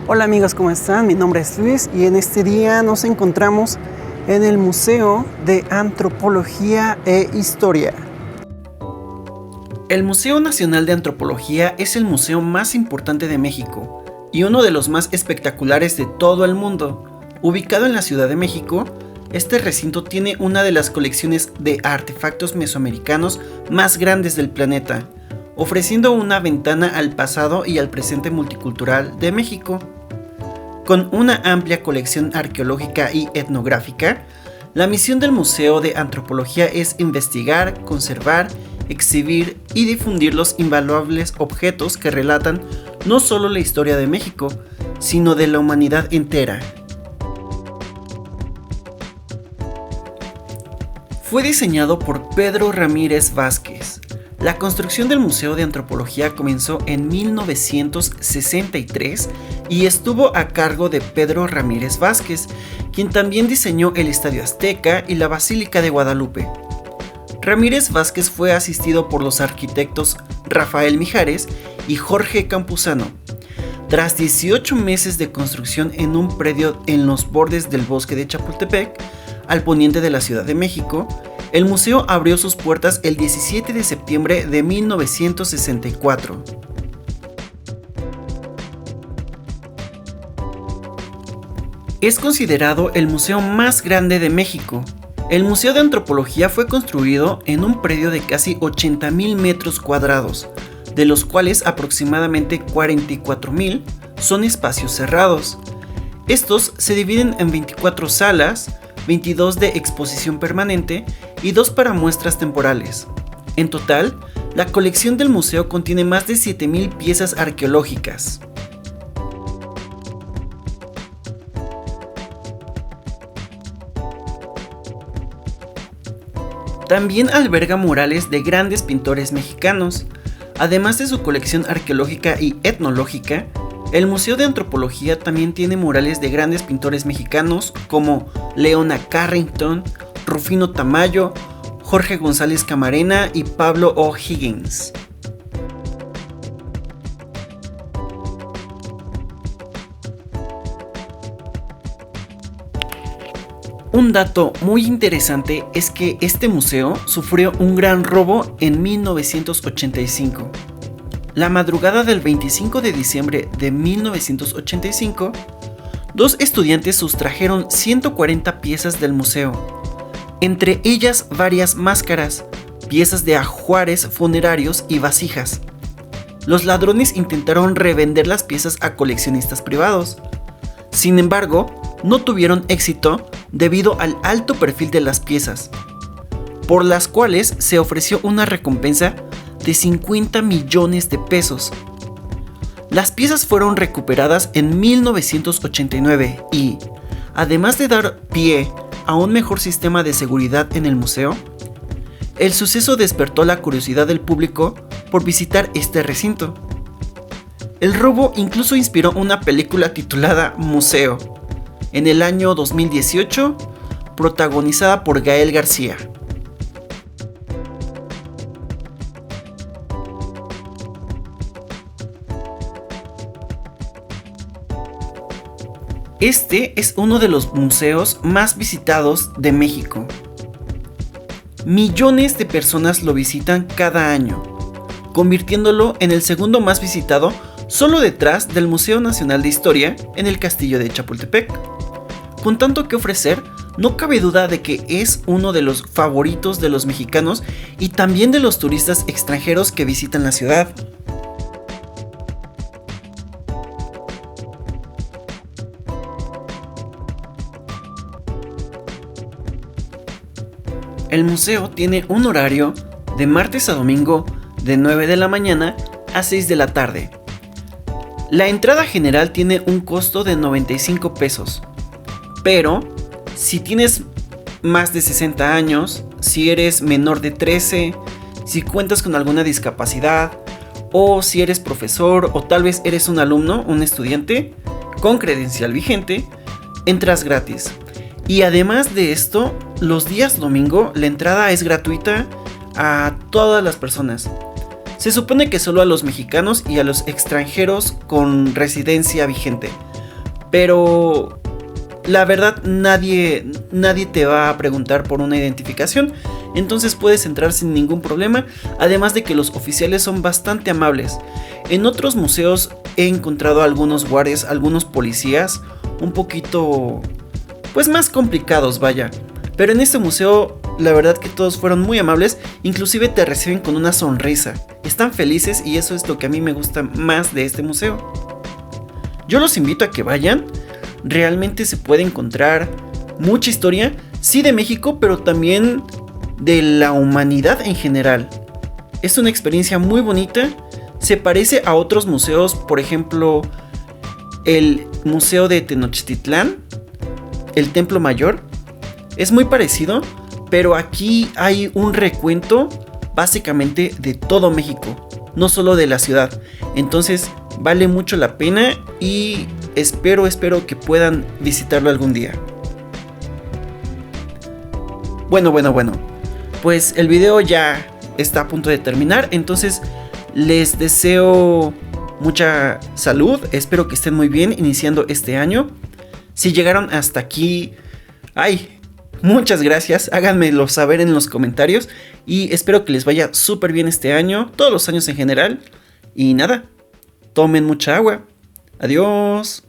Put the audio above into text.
Hola amigos, ¿cómo están? Mi nombre es Luis y en este día nos encontramos en el Museo de Antropología e Historia. El Museo Nacional de Antropología es el museo más importante de México y uno de los más espectaculares de todo el mundo. Ubicado en la Ciudad de México, este recinto tiene una de las colecciones de artefactos mesoamericanos más grandes del planeta, ofreciendo una ventana al pasado y al presente multicultural de México. Con una amplia colección arqueológica y etnográfica, la misión del Museo de Antropología es investigar, conservar, exhibir y difundir los invaluables objetos que relatan no solo la historia de México, sino de la humanidad entera. Fue diseñado por Pedro Ramírez Vázquez. La construcción del Museo de Antropología comenzó en 1963 y estuvo a cargo de Pedro Ramírez Vázquez, quien también diseñó el Estadio Azteca y la Basílica de Guadalupe. Ramírez Vázquez fue asistido por los arquitectos Rafael Mijares y Jorge Campuzano. Tras 18 meses de construcción en un predio en los bordes del bosque de Chapultepec, al poniente de la Ciudad de México, el museo abrió sus puertas el 17 de septiembre de 1964. Es considerado el museo más grande de México. El Museo de Antropología fue construido en un predio de casi 80,000 metros cuadrados, de los cuales aproximadamente 44,000 son espacios cerrados. Estos se dividen en 24 salas, 22 de exposición permanente y 2 para muestras temporales. En total, la colección del museo contiene más de 7,000 piezas arqueológicas. También alberga murales de grandes pintores mexicanos. Además de su colección arqueológica y etnológica, el Museo de Antropología también tiene murales de grandes pintores mexicanos como Leona Carrington, Rufino Tamayo, Jorge González Camarena y Pablo O'Higgins. Un dato muy interesante es que este museo sufrió un gran robo en 1985. La madrugada del 25 de diciembre de 1985, 2 estudiantes sustrajeron 140 piezas del museo, entre ellas varias máscaras, piezas de ajuares funerarios y vasijas. Los ladrones intentaron revender las piezas a coleccionistas privados. Sin embargo, no tuvieron éxito debido al alto perfil de las piezas, por las cuales se ofreció una recompensa de 50 millones de pesos. Las piezas fueron recuperadas en 1989 y, además de dar pie a un mejor sistema de seguridad en el museo, el suceso despertó la curiosidad del público por visitar este recinto. El robo incluso inspiró una película titulada Museo, en el año 2018, protagonizada por Gael García. Este es uno de los museos más visitados de México. Millones de personas lo visitan cada año, convirtiéndolo en el segundo más visitado solo detrás del Museo Nacional de Historia en el Castillo de Chapultepec. Con tanto que ofrecer, no cabe duda de que es uno de los favoritos de los mexicanos y también de los turistas extranjeros que visitan la ciudad. El museo tiene un horario de martes a domingo de 9 de la mañana a 6 de la tarde. La entrada general tiene un costo de 95 pesos, pero si tienes más de 60 años, si eres menor de 13, si cuentas con alguna discapacidad, o si eres profesor o tal vez eres un alumno, un estudiante con credencial vigente, entras gratis. Y además de esto, los días domingo la entrada es gratuita a todas las personas. Se supone que solo a los mexicanos y a los extranjeros con residencia vigente, pero la verdad nadie te va a preguntar por una identificación, entonces puedes entrar sin ningún problema, además de que los oficiales son bastante amables. En otros museos he encontrado algunos guardias, algunos policías un poquito pues más complicados, vaya. Pero en este museo la verdad que todos fueron muy amables, inclusive te reciben con una sonrisa. Están felices y eso es lo que a mí me gusta más de este museo. Yo los invito a que vayan, realmente se puede encontrar mucha historia, sí de México, pero también de la humanidad en general. Es una experiencia muy bonita, se parece a otros museos, por ejemplo, el Museo de Tenochtitlán, el Templo Mayor. Es muy parecido, pero aquí hay un recuento básicamente de todo México, no solo de la ciudad. Entonces vale mucho la pena y espero que puedan visitarlo algún día. Bueno, pues el video ya está a punto de terminar, entonces les deseo mucha salud, espero que estén muy bien iniciando este año. Si llegaron hasta aquí, muchas gracias, háganmelo saber en los comentarios y espero que les vaya súper bien este año, todos los años en general. Y nada, tomen mucha agua. Adiós.